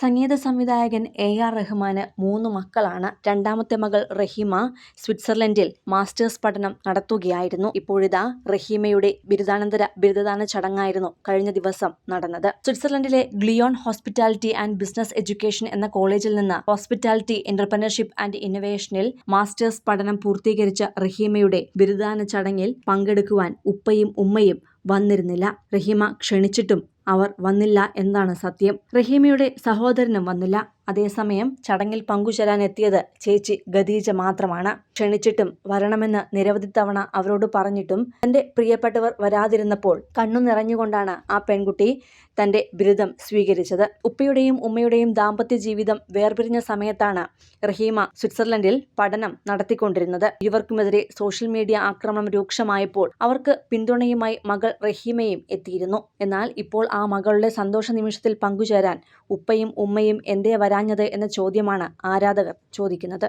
സംഗീത സംവിധായകൻ AR റഹ്മാന് 3 മക്കളാണ്. രണ്ടാമത്തെ മകൾ റഹീമ സ്വിറ്റ്സർലൻഡിൽ മാസ്റ്റേഴ്സ് പഠനം നടത്തുകയായിരുന്നു. ഇപ്പോഴിതാ റഹീമയുടെ ബിരുദദാന ചടങ്ങായിരുന്നു കഴിഞ്ഞ ദിവസം നടന്നത്. സ്വിറ്റ്സർലൻഡിലെ ഗ്ലിയോൺ ഹോസ്പിറ്റാലിറ്റി ആൻഡ് ബിസിനസ് എഡ്യൂക്കേഷൻ എന്ന കോളേജിൽ നിന്ന് ഹോസ്പിറ്റാലിറ്റി എന്റർപ്രണർഷിപ്പ് ആൻഡ് ഇന്നൊവേഷനിൽ മാസ്റ്റേഴ്സ് പഠനം പൂർത്തീകരിച്ച റഹീമയുടെ ബിരുദദാന ചടങ്ങിൽ പങ്കെടുക്കുവാൻ ഉപ്പയും ഉമ്മയും വന്നിരുന്നില്ല. റഹീമ ക്ഷണിച്ചിട്ടും അവർ വന്നില്ല എന്നാണ് സത്യം. റഹീമയുടെ സഹോദരനും വന്നില്ല. അതേസമയം ചടങ്ങിൽ പങ്കുചേരാൻ എത്തിയത് ചേച്ചി ഖദീജ മാത്രമാണ്. ക്ഷണിച്ചിട്ടും വരണമെന്ന് നിരവധി തവണ അവരോട് പറഞ്ഞിട്ടും തന്റെ പ്രിയപ്പെട്ടവർ വരാതിരുന്നപ്പോൾ കണ്ണു നിറഞ്ഞുകൊണ്ടാണ് ആ പെൺകുട്ടി തന്റെ ബിരുദം സ്വീകരിച്ചത്. ഉപ്പയുടെയും ഉമ്മയുടെയും ദാമ്പത്യ ജീവിതം വേർപിരിഞ്ഞ സമയത്താണ് റഹീമ സ്വിറ്റ്സർലൻഡിൽ പഠനം നടത്തിക്കൊണ്ടിരുന്നത്. ഇരുവർക്കുമെതിരെ സോഷ്യൽ മീഡിയ ആക്രമണം രൂക്ഷമായപ്പോൾ അവർക്ക് പിന്തുണയുമായി മകൾ റഹീമയും എത്തിയിരുന്നു. എന്നാൽ ഇപ്പോൾ ആ മകളുടെ സന്തോഷ നിമിഷത്തിൽ പങ്കുചേരാൻ ഉപ്പയും ഉമ്മയും എന്തേ വരാഞ്ഞത് എന്ന ചോദ്യമാണ് ആരാധകർ ചോദിക്കുന്നത്.